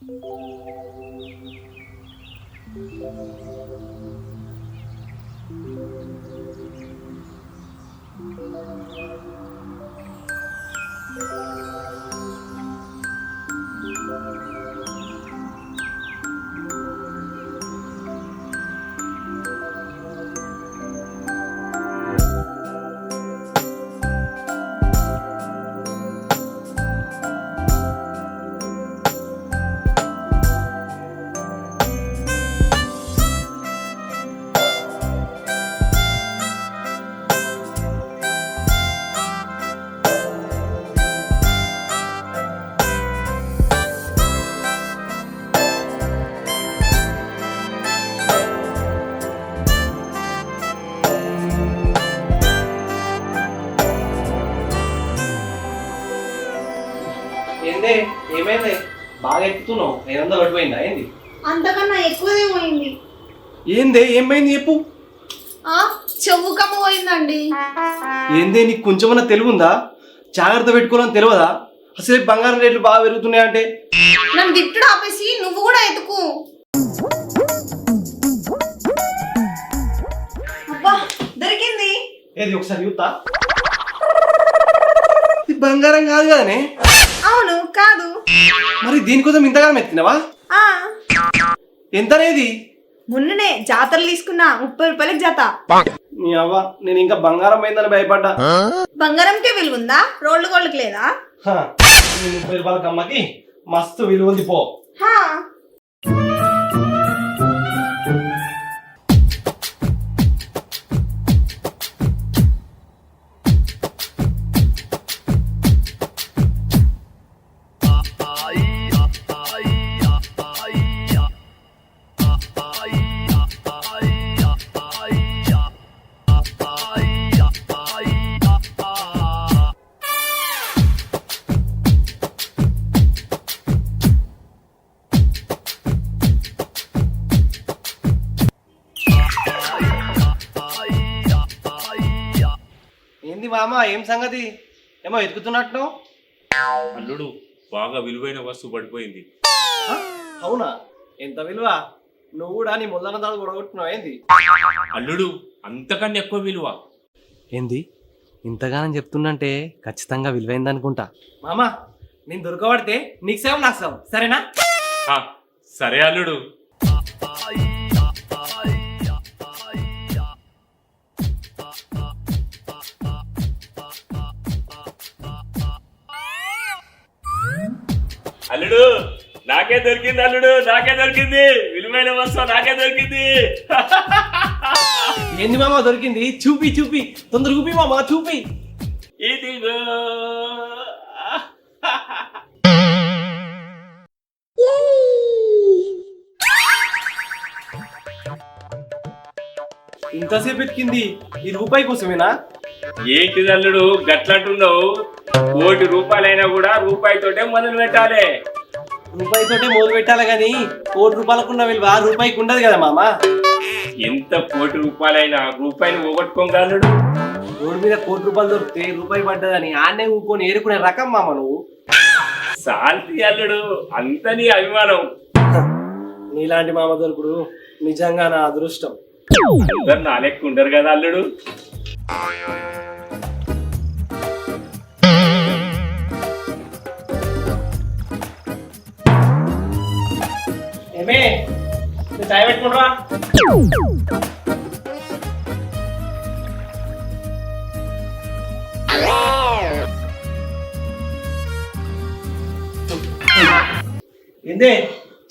ఏందే ఏమైంది? బాగా ఎక్కుతున్నావు. 500 పడిపోయిందా ఏంది? అంతకన్నా ఎక్కువదే పోయింది. ఏందే ఏమైంది చెప్పు. చెవు కమ్మ పోయిందండి. ఏందే నీకు కొంచెమన్నా తెలివుందా? జాగ్రత్త పెట్టుకోవాలని తెలియదా? అసలు బంగారం రేట్లు బాగా పెరుగుతున్నాయి అంటే నన్ను తిట్టుడు ఆపేసి నువ్వు కూడా ఎతుకు. అబ్బా దొరికింది. ఏది ఒకసారి చూస్తా. ఇది బంగారం కాదు కదనే? అవును కాదు. మరి దీనికోసం ఇంతగానం ఎత్తినవా? ఎంతనేది? మొన్ననే జాతరలు తీసుకున్నా 30 రూపాయలకి జత. నీ అవ్వ నేను ఇంకా బంగారం అయిందని భయపడ్డా. బంగారంకే విలువుందా? రోడ్లు గోళ్ళకి లేదా? 30 రూపాయలకి అమ్మకి మస్తు విలువ ఉంది పో. ఏంది మామ ఏం సంగతి? ఏమో ఎదుగుతున్నట్టు. అల్లుడు బాగా విలువైన వస్తువు పడిపోయింది. అవునా? ఎంత విలువ? నువ్వు కూడా నీ ముల్లన్న దాడు గొడగొట్టున్నావు ఏంది? అల్లుడు అంతకన్నా ఎక్కువ విలువ. ఏంది ఇంతగానని చెప్తుందంటే ఖచ్చితంగా విలువైంది అనుకుంటా. మామ నేను దొరకబడితే నీకు సేవ నాకు సేవ, సరేనా? సరే అల్లుడు. అల్లుడు నాకే దొరికింది. అల్లుడు నాకే దొరికింది. విలువైన వస్తువు నాకే దొరికింది. ఏంది మామ దొరికింది? చూపి చూపి తొందర చూపి మామ చూపి. ఇదిగో ఇంతసేపు ఎత్తికింది ఈ రూపాయి కోసమేనా? ఏంటి అల్లుడు గట్లంటున్నావు? ₹1,00,000 కూడా రూపాయితోటే మొదలు పెట్టాలి. రూపాయితోటే మొదలు పెట్టాలి కానీ ₹1,00,000 విలువ రూపాయికి ఉండదు కదా మామ. ఎంత ₹1,00,000 రూపాయిని పోగొట్టుకోగలడు. రోడ్డు మీద ₹1,00,000 దొరికితే రూపాయి పడ్డదని ఆన్నే ఊకొని ఏరుకునే రకం మామ నువ్వు. శాంతి అల్లుడు అంత నీ అభిమానం. నీలాంటి మామ దొరుకుడు నిజంగా నా అదృష్టం. అందరు నా లెక్క ఉండరు కదా అల్లుడు. ఏమే చాయ్ పెట్టుకుంటా. ఏందే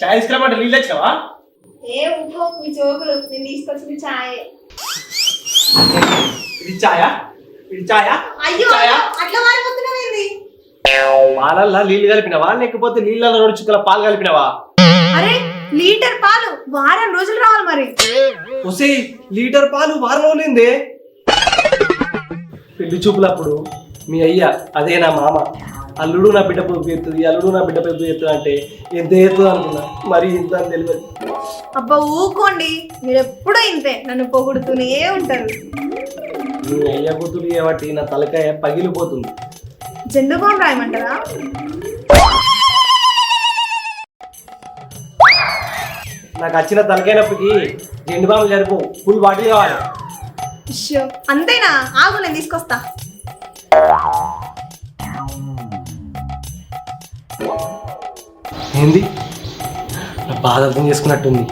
చాయ్ తీసుకురామంటే నీళ్ళు తెచ్చావా? ఏ ఊకో మీ జోకులు. నేను తీసుకొచ్చింది ఛాయ్. ఇది చాయా? ఇది చాయా? అయ్యో అట్లా మారిపోతున్నావేంది? పాలల్లో నీళ్ళు కలిపినవా లేకపోతే నీళ్ళలో 2 చుక్కల పాలు కలిపినవా? అరే లీటర్ పాలు వారం రోజులు రావాలి మరి. ఒసే లీటర్ పాలు వారం రోజులైందే. పెళ్లి చూపులప్పుడు మీ అయ్య అదే నా మామ అల్లుడు నా బిడ్డ పొద్దు ఎత్తుంది, అల్లుడు నా బిడ్డ పొద్దు ఎత్తుంది అంటే ఎంత ఎత్తుంది అనుకున్నా, మరి ఇంత అని తెలియదు. అబ్బా ఊకోండి, మీరు ఎప్పుడూ ఇంతే నన్ను పొగుడుతూనే ఉంటారు. మీ అయ్య కూతురు ఏమట్టి నా తలకాయ పగిలిపోతుంది. జెండు బాంబు రాయమంటారా? నాకు వచ్చిన తలకాయ నొప్పికి జెండు బాంబు జరుపు ఫుల్ బాటిల్ కావాలి. ఇష్యో, అంతేనా? ఆగు, నేను తీసుకొస్తా. ఏంది నా బాధ అర్థం చేసుకున్నట్టుంది.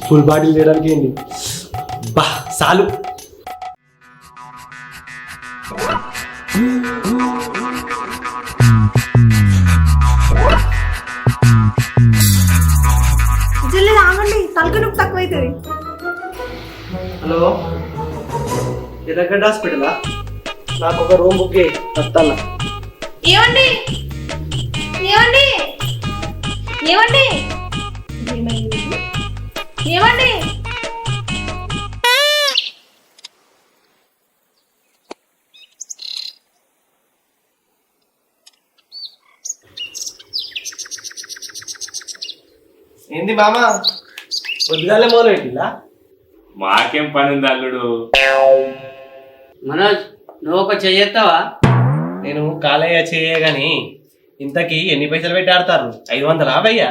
ఫుల్ బాటిల్ చేయడానికి ఏంది బా చాలు. జల్లి ఆగండి, తలకాయ నొప్పి తక్కువైతుంది. హలో, ఎర్రగడ్డ హాస్పిటలా? నాకు ఒక రూమ్ బుక్ చేయి, వస్తాను. ఏమండి ఏమండి ఏమండి ఏమైంది? ఏమండి ఏంది మామ పొద్దుగాలే మొదలు పెట్టిందా? మాకేం పని ఉంది అల్లుడు. మనోజ్, నువ్వు ఒక చెయ్యెత్తావా? నేను కాలేయ చేయగాని ఇంతకీ ఎన్ని పైసలు పెట్టి ఆడతారు? 500 వెయ్యా?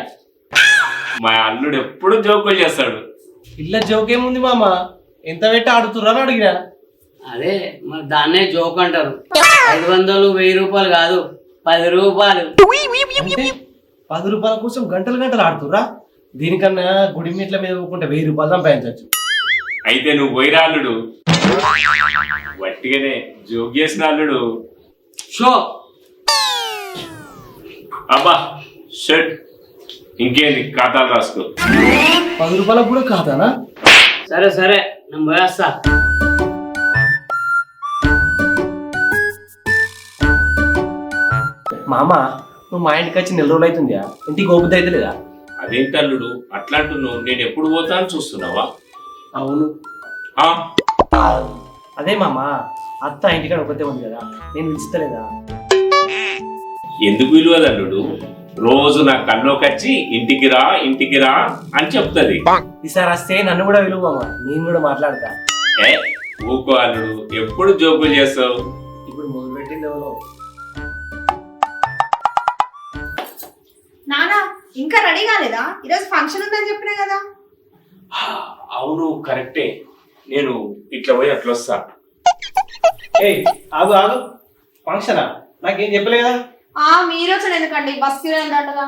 మా అల్లుడు ఎప్పుడు జోకులు చేస్తాడు. ఇల్ల జోకేముంది మామ, ఎంత పెట్టి ఆడుతుర్రు అని అడిగినా. అదే మరి దాన్నే జోక్ అంటారు. 500 1000 రూపాయలు కాదు, 10 రూపాయలు. అంటే 10 రూపాయల కోసం గంటలు గంటలు ఆడుతుర్రా? దీనికన్నా గుడి మీట్ల మీద ఊరుకుంటే 1000 రూపాయలు సంపాదించవచ్చు. అయితే నువ్వు పోయిరా అల్లుడు. వట్టిగానే జోక్ చేసిన అల్లుడు. షో అబ్బా షర్ట్, ఇంకేంది ఖాతాలు రాసుకో. 10 రూపాయలకు కూడా కాదానా? సరే సరే, నేను పోయేస్తా. మామ, నువ్వు మా ఇంటికి వచ్చి 4 రోజులు అవుతుందా? ఇంటికి ఓపిక అయితే లేదా? అదేంటి అల్లుడు అట్లా అంటున్నావు? నేను ఎప్పుడు పోతాను చూస్తున్నావా? అవును. ఆ? అదే మామ, అత్త ఇంటికాడ ఒకతే ఉంది కదా, నేను పిలుస్తలేదా? ఎందుకు విలువదు అల్లుడు? రోజు నా కల్లోకి వచ్చి ఇంటికి రా ఇంటికి రా అని చెప్తుంది. ఈసారి వస్తే నన్ను కూడా విలువ మామ, నేను కూడా మాట్లాడతా. ఏ ఊకో అల్లుడు, ఎప్పుడు జోకులు చేస్తావు? ఇప్పుడు మొదలు పెట్టింది ఎవరో. నానా, ఇంకా రెడీ కాలేదా? ఈరోజు ఫంక్షన్ ఉందని చెప్పినా కదా. అవును కరెక్టే, నేను ఇట్లా పోయి అట్లా వస్తా. ఏయ్ ఆగు ఆగు, ఫంక్షనా? నాకేం చెప్పలేదా? మీరు వచ్చాడు ఎందుకండి? బస్ దండగా.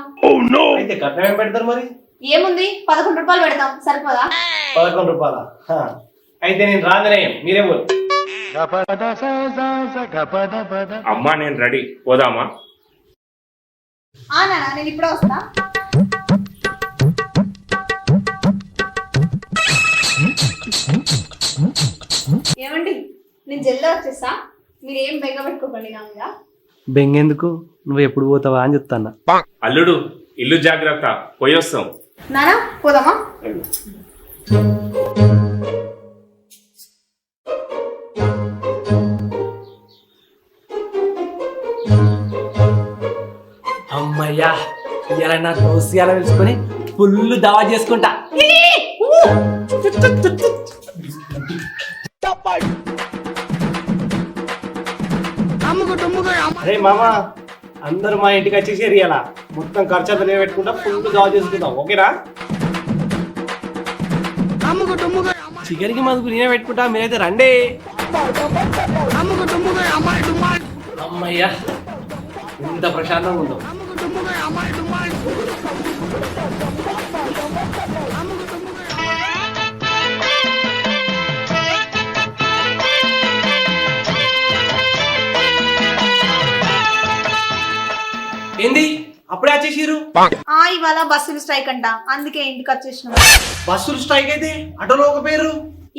అయితే కట్నం ఏం పెడతారు మరి? ఏముంది, 11 రూపాయలు పెడతాం, సరిపోదా? 11 రూపాయలా? అయితే నేను రాగానే మీరే పోరు. అమ్మా నేను రెడీ, పోదామా? నానా, నేను ఇప్పుడే వస్తా. ఏమండి, నేను జల్లా వచ్చేస్తా, మీరేం బెంగ పెట్టుకోకండి నా మీద. బెంగెందుకు, నువ్వు ఎప్పుడు పోతావా అని చెప్తాను. అల్లుడు ఇల్లు జాగ్రత్త, పోయొస్తాం. నానా, పోదామా? అమ్మయ్యా, ఇలా నా దోసియాల తెలుసుకొని ఫుల్ దావా చేసుకుంటా. అరే మామ, అందరూ మా ఇంటికి వచ్చేసి ఇయ్యాల మొత్తం ఖర్చు అంతా నేను పెట్టుకుంటా, ఫుల్ దావా చేసుకుంటాం, ఓకేనా? చికెన్కి మదుకు నేనే పెట్టుకుంటా, మీరైతే రండి. అమ్మయ్యా, ఇంత ప్రశాంతంగా ఉందాం. ఏంది అప్పుడే వచ్చేసిరు? ఇవాళ బస్సులు స్ట్రైక్ అంట, అందుకే ఇంటికి వచ్చేసినాం. బస్సులు స్ట్రైక్ అయితే ఆటోలో ఒక పేరు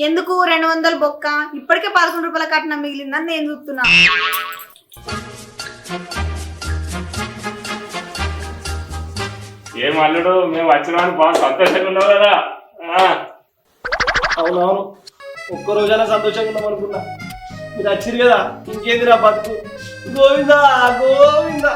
ఎందుకు? 200 బొక్క, ఇప్పటికే 11 రూపాయల కట్నం మిగిలిందని నేను చూస్తున్నా. ఏం అల్లుడు, మేము వచ్చిన బాగా సంతోషంగా ఉన్నావు కదా? అవునవును, ఒక్క రోజైనా సంతోషంగా ఉన్నాం అనుకున్నా. మీరు వచ్చిరు కదా, ఇంకేందిరా బతుకు. గోవిందా గోవిందా.